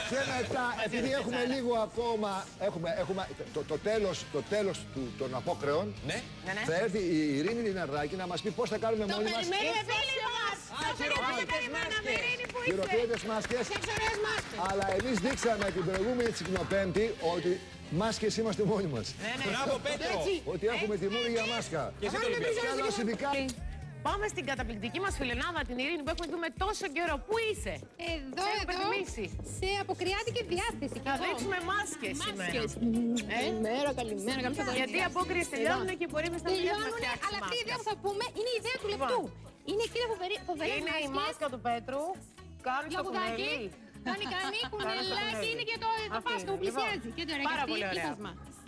Και μετά, επειδή έχουμε λίγο ακόμα, έχουμε το τέλος των απόκρεων, θα έρθει η Ειρήνη Λιναρδάκη να μας πει πώς θα κάνουμε μόνοι μας. Χειροκρότητες μάσκες. Αλλά εμείς δείξαμε την προηγούμενη Τσικνοπέμπτη ότι μάσκες είμαστε μόνοι μας. Μπράβο, Πέτρο! Ότι έχουμε τιμούρη για μάσκα. Και εσύ το Ολυμπιακό. Πάμε στην καταπληκτική μας φιλενάδα, την Ειρήνη, που έχουμε δει με τόσο καιρό. Πού είσαι? Εδώ, σε αποκριάτικη διάθεση. Θα δείξουμε μάσκες σήμερα. Καλημέρα, καλημέρα. Γιατί οι απόκριες τελειώνουν και μπορεί να τελειώνουν, αλλά αυτή η ιδέα που θα πούμε είναι η ιδέα του λεπτού. Είναι εκείνη φοβερή. Είναι η μάσκα του Πέτρου. Κάνει το κουνέλι. Κάνει κουνελάκι, είναι και το Πάσχα που πλησιάζει. Και τώρα πάρα πολύ ωραία.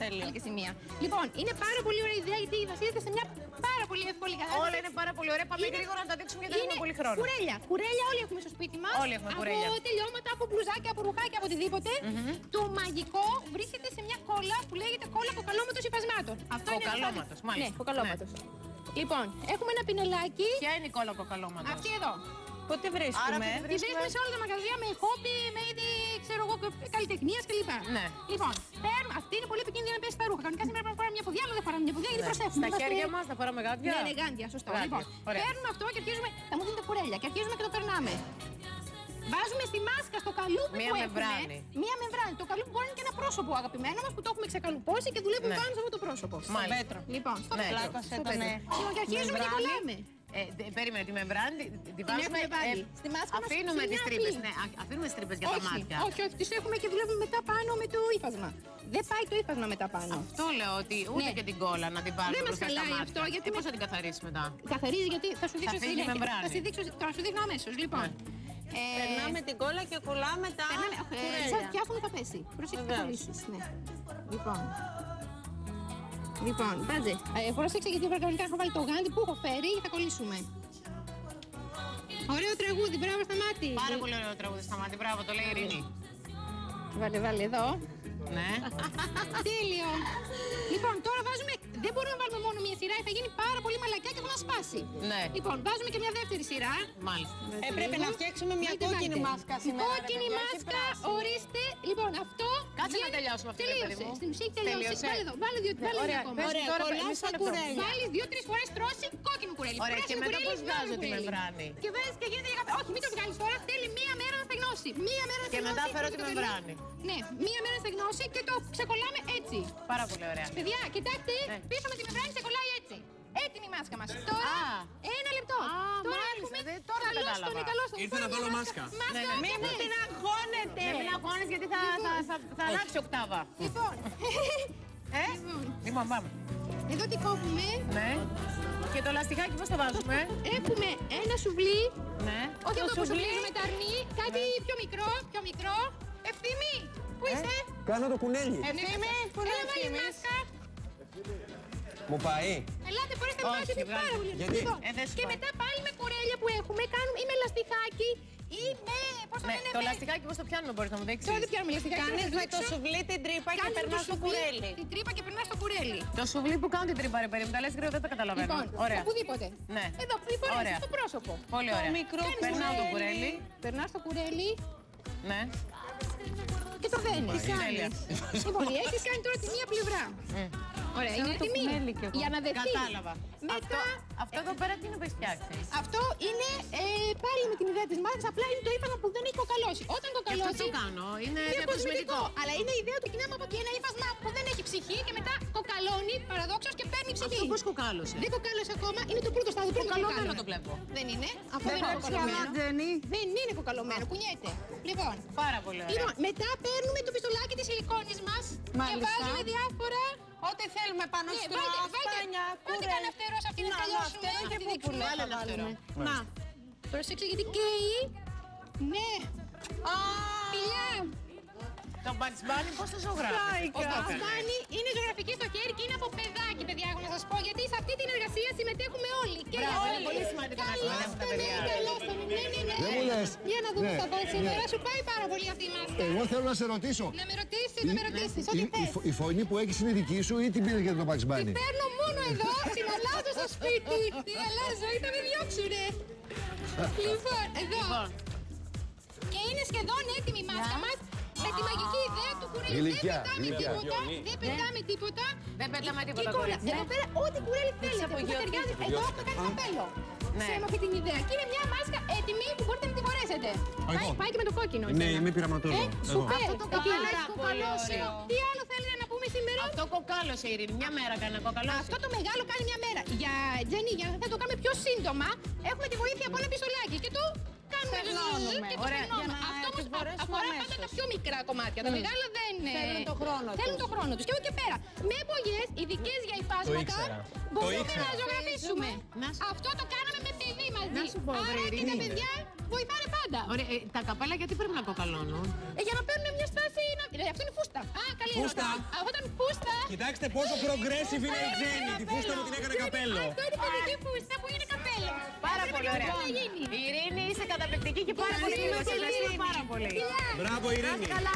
Τέλεια και σημεία. Λοιπόν, είναι πάρα πολύ ωραία ιδέα γιατί βασίζεται σε μια πάρα πολύ εύκολη κατάσταση. Όλα είναι πάρα πολύ ωραία. Πάμε γρήγορα να τα δείξουμε γιατί δεν έχουμε πολύ χρόνο. Κουρέλια. Κουρέλια όλοι έχουμε στο σπίτι μας. Όλοι έχουμε κουρέλια. Από τελειώματα, από μπλουζάκια, από ρουχάκια, από οτιδήποτε. Το μαγικό βρίσκεται σε μια κόλλα που λέγεται κόλλα κοκαλώματος υφασμάτων. Αυτό είναι κοκαλώματος, μάλιστα. Ναι, κοκαλώματος. Λοιπόν, έχουμε ένα πινελάκι. Ποια είναι η κόλλα κοκαλώματος? Αυτή εδώ. Πότε βρίσκουμε? Τη βρίσκουμε σε όλα τα μαγαζιά με χόμπι, με είδη καλλιτεχνίας κλπ. Ναι. Λοιπόν, αυτή είναι πολύ επικίνδυνη να πέσει στα ρούχα. Κανονικά σήμερα πρέπει να φοράμε μια ποδιά, αλλά δεν φοράμε μια ποδιά γιατί προσέχουμε. Στα χέρια μας θα φοράμε γάντια. Ναι, γάντια, σωστό. Λοιπόν, παίρνουμε αυτό και αρχίζουμε. Θα μου δίνετε κουρέλια και αρχίζουμε και το περνάμε. Βάζουμε στη μάσκα στο καλούπι που έχουμε. Μία μεμβράνη. Το καλούπι μπορεί να είναι και ένα πρόσωπο αγαπημένο μας που το έχουμε ξεκαλουπώσει και δουλεύουμε πάνω σε αυτό το πρόσωπο. Στο μέτρο. Λοιπόν, στο μέτρο. Και αρχίζουμε και κολλάμε. Περίμενε τη μεμβράνη, τη βάζουμε. Στη μάσκα μας αφήνουμε τις τρύπες. Ναι, αφήνουμε τρύπες για τα μάτια. Όχι, τις έχουμε και δουλεύουμε μετά πάνω με το ύφασμα. Δεν πάει το ύφασμα μετά πάνω. Αυτό λέω ότι ούτε και την κόλλα να την πάρουμε. Δεν μας χαλάει αυτό γιατί. Πώς θα την καθαρίσει μετά? Καθαρίζει γιατί θα σου δείξω συνέχεια. Θα σου δείχνω αμέσως. Λοιπόν. Περνάμε την κόλλα και κολλάμε τα κουρέλια. Σαν πιάφουν θα πέσει. Προσέξτε να κολλήσεις. Λοιπόν, μπάτζε. Πρόσεξε γιατί κανονικά έχω βάλει το γάντι που έχω φέρει και θα κολλήσουμε. Ωραίο τραγούδι, μπράβο Σταμάτη. Πάρα πολύ ωραίο τραγούδι Σταμάτη, μπράβο, το λέει η Ειρήνη. Βάλε εδώ. Ναι. Τέλειο. Λοιπόν, τώρα βάζουμε. Δεν μπορούμε να βάλουμε μόνο μία σειρά, θα γίνει πάρα πολύ μαλακιά και θα μας σπάσει. Ναι. Λοιπόν, βάζουμε και μια δεύτερη σειρά. Μάλιστα. Πρέπει να φτιάξουμε μια κόκκινη μάσκα σήμερα. Κόκκινη μάσκα, ορίστε. Λοιπόν, αυτό. Κάτσε να τελειώσουμε αυτή την περίπτωση. Στην ουσία έχει τελειώσει. Βάλε εδώ, βάλε δύο ακόμα. Ωραία, κολλάς τα κουρέλια. Βάλεις 2-3 φορές τρώση κόκκινο κουρέλι. Ωραία, και μετά πώς βγάζω τη μεμβράνη? Και βάζεις και γίνεται για καφέ. Όχι, μην το βγάλεις τώρα, θέλει μία μέρα να στεγνώσει. Μία μέρα να στεγνώσει. Και μετά φέρω τη μεμβράνη. Ναι, μία μέρα να στεγνώσει και το ξεκολλάμε έτσι. Πάρα πολύ ωραία. Παιδιά, κοιτάξτε, πίσω με τη μεμβράνη ξεκολλάει έτσι. Έτοιμη η μάσκα μας. Τώρα, ένα λεπτό. Τώρα έχουμε. Ήρθε να βάλω μάσκα. Μην μου την αγχώνετε. Μην αγχώνεις γιατί θα αλλάξει οκτάβα. Λοιπόν. Λοιπόν, πάμε. Εδώ τι κόβουμε. Ναι. Και το λαστιχάκι πώς το βάζουμε? Έχουμε ένα σουβλί. Ναι. Όχι αυτό που σουβλίζουμε τα αρνί. Κάτι πιο μικρό. Ευθύμη, πού είσαι? Κάνω το κουνέλι. Ευθύμη, πού είναι Έλα βάλει μάσκα. Μου πάει. Ελάτε, μπορείτε να μάθετε πάρα πολύ. Και μετά πάλι με κουρέλια που έχουμε, κάνουμε ή με λαστιχάκι ή με. Πώς το λένε? Το λαστιχάκι πώς το πιάνουμε, μπορείς να μου δείξεις? Τώρα δεν πιάνουμε λαστιχάκι. Κάνεις με το σουβλί την τρύπα και περνάς στο κουρέλι. Την τρύπα και περνάς στο κουρέλι. Το σουβλί που κάνω την τρύπα, ρε παιδί μου, τα λες γρήγορα, δεν τα καταλαβαίνω. Λοιπόν, ωραία. οπουδήποτε. Ναι. Εδώ, φορές στο πρόσωπο. Πολύ ωραία. Περνάω το κουρέλι. Περνάς το κουρέλι. Ναι. Και το δένεις. Λοιπόν, έχεις κάνει τώρα τη μία πλευρά. Ωραία, είναι έτοιμη για να δεθεί. Κατάλαβα. Μετά... Αυτό εδώ πέρα τι είναι που έχεις φτιάξει? Αυτό είναι πάλι με την ιδέα της μάσης, απλά είναι το ύφασμα που δεν έχει κοκαλώσει. Όταν κοκαλώσει. Αυτό το κάνω, είναι κοσμητικό. Αλλά είναι η ιδέα του κοινάμε από εκεί ένα ύφασμα που δεν έχει ψυχή και μετά κοκαλώνει παραδόξως και παίρνει ψυχή. Αυτό πώς κοκάλωσε? Δεν κοκάλωσε ακόμα, είναι το πρώτο στάδιο. Κοκαλωμένο το βλέπω. Δεν είναι. Αυτό δεν είναι κοκαλωμένο. Δεν είναι κοκαλωμένο, κουνιέται. Λοιπόν, πάρα πολύ ωραία. Λοιπόν, μετά παίρνουμε το πιστολάκι της σιλικόνης μας και βάζουμε διάφορα. Ό,τι θέλουμε πάνω στο ασπάνια, Βάλτε κανένα φτερό σε αυτήν την καλιώσουμε. Να, και πούπουλο. Να, προσέξτε γιατί καίει. Ναι. Φιλιά. Το Bugs Bunny πώς το ζωγράφει? Το Bugs Bunny είναι ζωγραφική στο χέρι και είναι από παιδάκι, παιδιά, έχω να σας πω. Γιατί σε αυτή την εργασία συμμετέχουμε όλοι. Μπράβο, είναι πολύ σημαντικό να συμμετέχουν τα παιδιά. Δεν μου λες. Για να δούμε θα πάει σήμερα. Σου πάει πάρα πολύ αυτή η μάσκα. Εγώ θέλω να σε ρωτήσω. Να με ρωτήσεις, ό,τι θες. Η φωνή που έχεις είναι δική σου ή την πήρες για το Bugs Bunny? Την παίρνω μόνο εδώ, την αλλάζω στο σπίτι. Την αλλάζω ή θα με διώξουνε. Λοιπόν, εδώ. Και είναι σχεδόν έτοιμη η μάσκα μας. τη μαγική ιδέα του κουρέλι. Δεν πετάμε τίποτα. Δεν πετάμε τίποτα. Εδώ πέρα, ό,τι κουρέλι θέλετε. Που ταιριάζει. Εδώ έχω κάνει καπέλο. Σε αυτή την ιδέα. Και είναι μια μάσκα έτοιμη που μπορείτε να τη φορέσετε. Πάει και με το κόκκινο. Ναι, είμαι πειραματόζω. Σουπέρ. Τι άλλο θέλετε να πούμε σήμερα? Αυτό κοκάλωσε, Ειρήνη. Μια μέρα κάνει να κοκαλώσει. Αυτό το μεγάλο κάνει μια μέρα. Για Τζένι, για να το κάνουμε πιο σύντομα, έχουμε τη βοήθεια από ένα πιστολάκι και το κάνουμε και το στενώνουμε. Αυτό όμως αφορά πάντα τα πιο μικρά κομμάτια. Τα μεγάλα δεν θέλουν το χρόνο τους. Και από εκεί πέρα, με επογές ειδικές για υφάσματα, μπορούμε να ζωγραφίσουμε. Αυτό το κάναμε με παιδί μαζί. Άρα και τα παιδιά βοηθάνε πάντα. Ωραία, τα καπέλα γιατί πρέπει να κοκαλώνουν? Για να παίρνουν μια στάση. Αυτό είναι φούστα. Καλή ερώτηση. Αυτό ήταν φούστα. Κοιτάξτε πόσο progressive είναι η Τζέννη. Τη φούστα μου την έκανε καπέλο. Αυτό είναι παιδική φούστα που είναι καπέλο. Πάρα πολύ ωραία. Ειρήνη, είσαι καταπληκτική και πάρα πολύ. Πάρα πολύ. Μπράβο, Ειρήνη. Καλά,